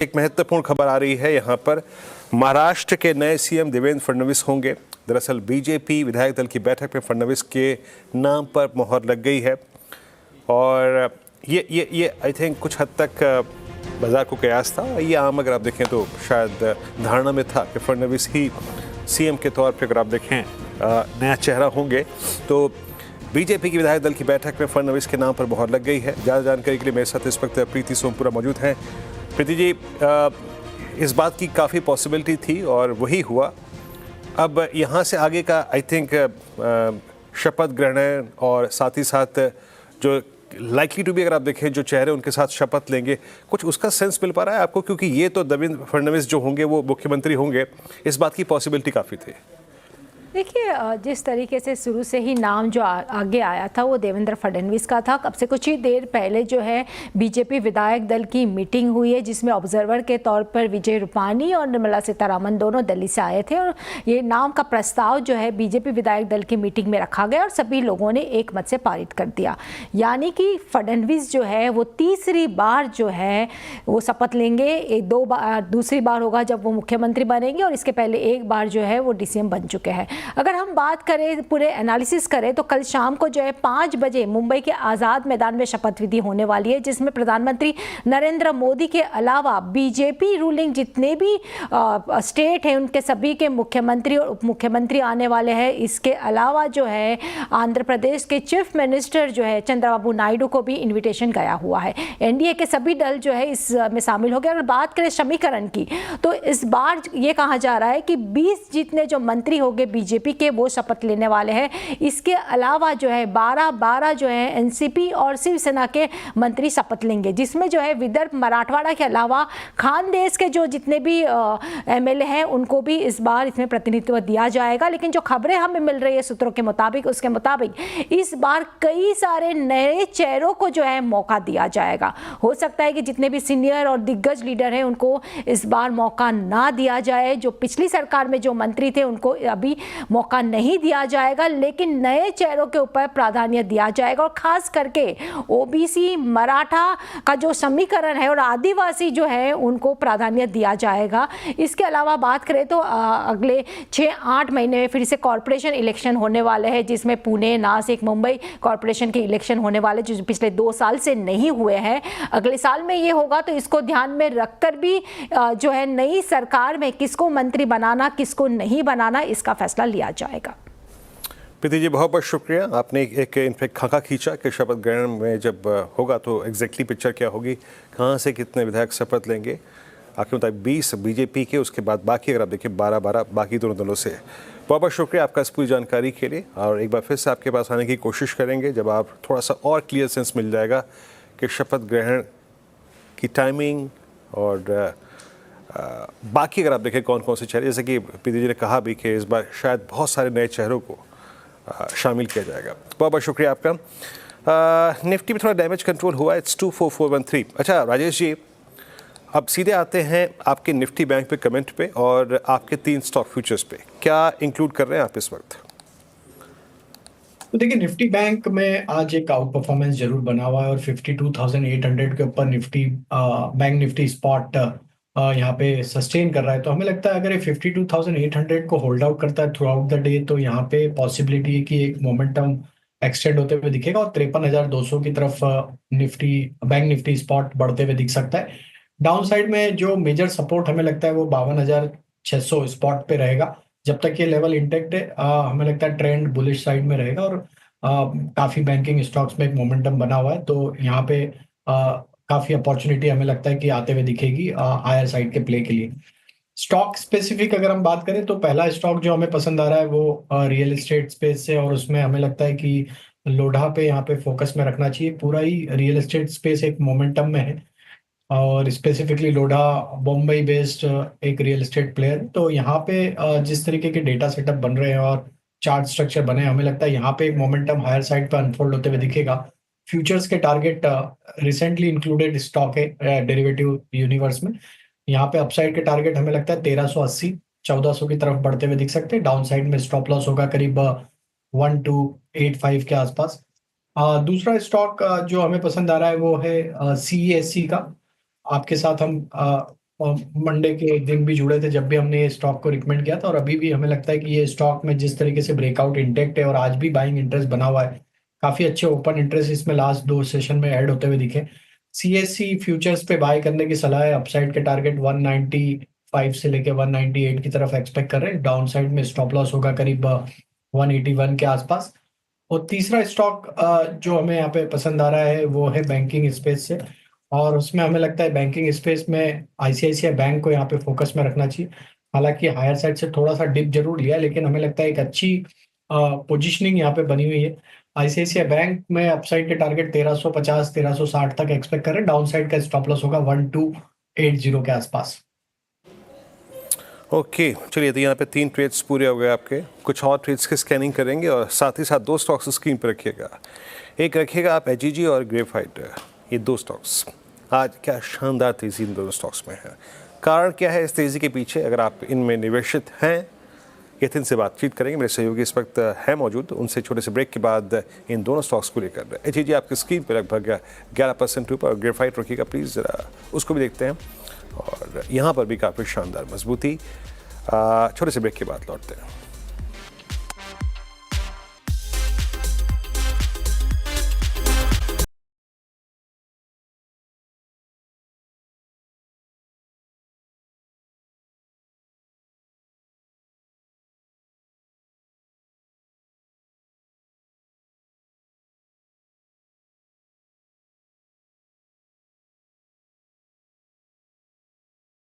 एक महत्वपूर्ण खबर आ रही है यहाँ पर। महाराष्ट्र के नए सीएम देवेंद्र फडणवीस होंगे। दरअसल बीजेपी विधायक दल की बैठक में फडणवीस के नाम पर मोहर लग गई है और ये आई थिंक कुछ हद तक बाजार को कयास था। ये आम अगर आप देखें तो शायद धारणा में था कि फडणवीस ही सीएम के तौर पर अगर आप देखें नया चेहरा होंगे। तो बीजेपी की विधायक दल की बैठक में फडणवीस के नाम पर मोहर लग गई है। ज़्यादा जानकारी के लिए मेरे साथ इस वक्त प्रीति सोमपुरा मौजूद हैं। प्रीति जी, इस बात की काफ़ी पॉसिबिलिटी थी और वही हुआ। अब यहाँ से आगे का आई थिंक शपथ ग्रहण और साथ ही साथ जो लाइकली टू भी अगर आप देखें जो चेहरे उनके साथ शपथ लेंगे, कुछ उसका सेंस मिल पा रहा है आपको? क्योंकि ये तो देवेंद्र फडणवीस जो होंगे वो मुख्यमंत्री होंगे, इस बात की पॉसिबिलिटी काफ़ी थी। देखिए, जिस तरीके से शुरू से ही नाम जो आगे आया था वो देवेंद्र फडणवीस का था। अब से कुछ ही देर पहले जो है बीजेपी विधायक दल की मीटिंग हुई है जिसमें ऑब्जर्वर के तौर पर विजय रूपानी और निर्मला सीतारामन दोनों दिल्ली से आए थे और ये नाम का प्रस्ताव जो है बीजेपी विधायक दल की मीटिंग में रखा गया और सभी लोगों ने एक मत से पारित कर दिया। यानी कि फडणवीस जो है वो तीसरी बार जो है वो शपथ लेंगे। दूसरी बार होगा जब वो मुख्यमंत्री बनेंगे और इसके पहले एक बार जो है वो डीसीएम बन चुके हैं। अगर हम बात करें, पूरे एनालिसिस करें तो कल शाम को जो है 5 बजे मुंबई के आज़ाद मैदान में शपथ विधि होने वाली है जिसमें प्रधानमंत्री नरेंद्र मोदी के अलावा बीजेपी रूलिंग जितने भी स्टेट हैं उनके सभी के मुख्यमंत्री और उप मुख्यमंत्री आने वाले हैं। इसके अलावा जो है आंध्र प्रदेश के चीफ मिनिस्टर जो है चंद्रबाबू नायडू को भी इन्विटेशन गया हुआ है। एनडीए के सभी दल जो है इसमें शामिल हो गए। अगर बात करें समीकरण की तो इस बार ये कहा जा रहा है कि 20 जितने जो मंत्री होंगे बीजेपी के वो शपथ लेने वाले हैं। इसके अलावा जो है 12 जो है एनसीपी और शिवसेना के मंत्री शपथ लेंगे जिसमें जो है विदर्भ मराठवाड़ा के अलावा खानदेश के जो जितने भी एमएलए हैं उनको भी इस बार इसमें प्रतिनिधित्व दिया जाएगा। लेकिन जो खबरें हमें मिल रही है सूत्रों के मुताबिक उसके मुताबिक इस बार कई सारे नए चेहरों को जो है मौका दिया जाएगा। हो सकता है कि जितने भी सीनियर और दिग्गज लीडर हैं उनको इस बार मौका ना दिया जाए। जो पिछली सरकार में जो मंत्री थे उनको अभी मौका नहीं दिया जाएगा, लेकिन नए चेहरों के ऊपर प्राधान्य दिया जाएगा और खास करके ओबीसी मराठा का जो समीकरण है और आदिवासी जो है उनको प्राधान्य दिया जाएगा। इसके अलावा बात करें तो अगले 6-8 महीने में फिर से कॉरपोरेशन इलेक्शन होने वाले हैं जिसमें पुणे, नासिक, मुंबई कॉरपोरेशन के इलेक्शन होने वाले जो पिछले 2 साल से नहीं हुए हैं। अगले साल में ये होगा तो इसको ध्यान में रखकर भी जो है नई सरकार में किसको मंत्री बनाना किसको नहीं बनाना इसका फैसला लिया जाएगा। प्रीति जी, बहुत बहुत शुक्रिया। आपने एक इनफैक्ट खाका खींचा कि शपथ ग्रहण में जब होगा तो एग्जैक्टली पिक्चर क्या होगी, कहाँ से कितने विधायक शपथ लेंगे। आपके मुताबिक 20 बीजेपी के, उसके बाद बाकी अगर आप देखिए 12 बाकी दोनों दलों से। बहुत बहुत शुक्रिया आपका इस पूरी जानकारी के लिए और एक बार फिर से आपके पास आने की कोशिश करेंगे जब आप थोड़ा सा और क्लियर सेंस मिल जाएगा कि शपथ ग्रहण की टाइमिंग और बाकी अगर आप देखें कौन कौन से चेहरे, जैसे कि प्रीति जी ने कहा भी कि इस बार शायद बहुत सारे नए चेहरों को शामिल किया जाएगा। बहुत बहुत शुक्रिया आपका। निफ्टी में थोड़ा डैमेज कंट्रोल हुआ, इट्स 24413। अच्छा राजेश जी, अब सीधे आते हैं आपके निफ्टी बैंक पे कमेंट पे और आपके 3 स्टॉक फ्यूचर्स पे। क्या इंक्लूड कर रहे हैं आप इस वक्त? तो देखिए, निफ्टी बैंक में आज एक आउट परफॉर्मेंस जरूर बना हुआ है और 52,800 के ऊपर निफ्टी बैंक निफ्टी स्पॉट यहाँ पे सस्टेन कर रहा है। तो हमें लगता है अगर ये 52,800 को होल्ड आउट करता है थ्रू आउट द डे तो यहाँ पे पॉसिबिलिटी है कि एक मोमेंटम एक्सटेंड होते हुए दिखेगा और 53,200 की तरफ निफ्टी बैंक निफ्टी स्पॉट बढ़ते हुए दिख सकता है। डाउन साइड में जो मेजर सपोर्ट हमें लगता है वो 52,600 स्पॉट पे रहेगा। जब तक ये लेवल इंटेक्ट है हमें लगता है ट्रेंड बुलिश साइड में रहेगा और काफी बैंकिंग स्टॉक्स में एक मोमेंटम बना हुआ है तो यहाँ पे काफी अपॉर्चुनिटी हमें लगता है कि आते हुए दिखेगी हायर साइड के प्ले के लिए। स्टॉक स्पेसिफिक अगर हम बात करें तो पहला स्टॉक जो हमें पसंद आ रहा है वो रियल एस्टेट स्पेस से और उसमें हमें लगता है कि लोढ़ा पे यहाँ पे फोकस में रखना चाहिए। पूरा ही रियल एस्टेट स्पेस एक मोमेंटम में है और स्पेसिफिकली लोढ़ा बॉम्बे बेस्ड एक रियल एस्टेट प्लेयर। तो यहाँ पे जिस तरीके के डेटा सेटअप बन रहे हैं और चार्ट स्ट्रक्चर बने हैं हमें लगता है यहाँ पे एक मोमेंटम हायर साइड पे अनफोल्ड होते हुए दिखेगा। फ्यूचर्स के टारगेट रिसेंटली इंक्लूडेड स्टॉक है डेरिवेटिव यूनिवर्स में। यहाँ पे अपसाइड के टारगेट हमें लगता है 1380 1400 की तरफ बढ़ते हुए दिख सकते हैं। डाउन साइड में स्टॉप लॉस होगा करीब 1285 के आसपास। दूसरा स्टॉक जो हमें पसंद आ रहा है वो है CESC का। आपके साथ हम मंडे के दिन भी जुड़े थे जब भी हमने ये स्टॉक को रिकमेंड किया था, और अभी भी हमें लगता है कि ये स्टॉक में जिस तरीके से ब्रेकआउट इंटेक्ट है और आज भी बाइंग इंटरेस्ट बना हुआ है, काफी अच्छे ओपन इंटरेस्ट इसमें लास्ट 2 सेशन में ऐड होते हुए दिखे। सीएससी फ्यूचर्स पे बाय करने की सलाह है। अपसाइड के टारगेट 195 से लेके 198 की तरफ एक्सपेक्ट कर रहे हैं। डाउन साइड में स्टॉप लॉस होगा करीब 181 के आसपास। और तीसरा स्टॉक जो हमें यहाँ पे पसंद आ रहा है वो है बैंकिंग स्पेस से, और उसमें हमें लगता है बैंकिंग स्पेस में आईसीआईसीआई बैंक को यहाँ पे फोकस में रखना चाहिए। हालांकि हायर साइड से थोड़ा सा डिप जरूर लिया है, लेकिन हमें लगता है एक अच्छी पोजीशनिंग यहाँ पे बनी हुई है। आईसीआईसीआई बैंक में अपसाइड के टारगेट 1350 1360 तक एक्सपेक्ट करें। डाउन साइड का स्टॉप लॉस होगा 1280 के आसपास। ओके, चलिए, तो यहाँ पे 3 ट्रेड्स पूरे हो गए आपके। कुछ और ट्रेड्स की स्कैनिंग करेंगे और साथ ही साथ 2 स्टॉक्स स्क्रीन पर रखिएगा। एक रखिएगा आप एचईजी और ग्रेफाइट, ये 2 स्टॉक्स। आज क्या शानदार तेज़ी इन दोनों स्टॉक्स में है। कारण क्या है इस तेज़ी के पीछे? अगर आप इनमें निवेशित हैं, यतिन से बातचीत करेंगे। मेरे सहयोगी इस वक्त है मौजूद, उनसे छोटे से ब्रेक के बाद इन दोनों स्टॉक्स को लेकर। एचईजी आपकी स्क्रीन पर लगभग 11% ऊपर, और ग्रेफाइट रखिएगा प्लीज़, ज़रा उसको भी देखते हैं। और यहाँ पर भी काफ़ी शानदार मजबूती। छोटे से ब्रेक के बाद लौटते हैं।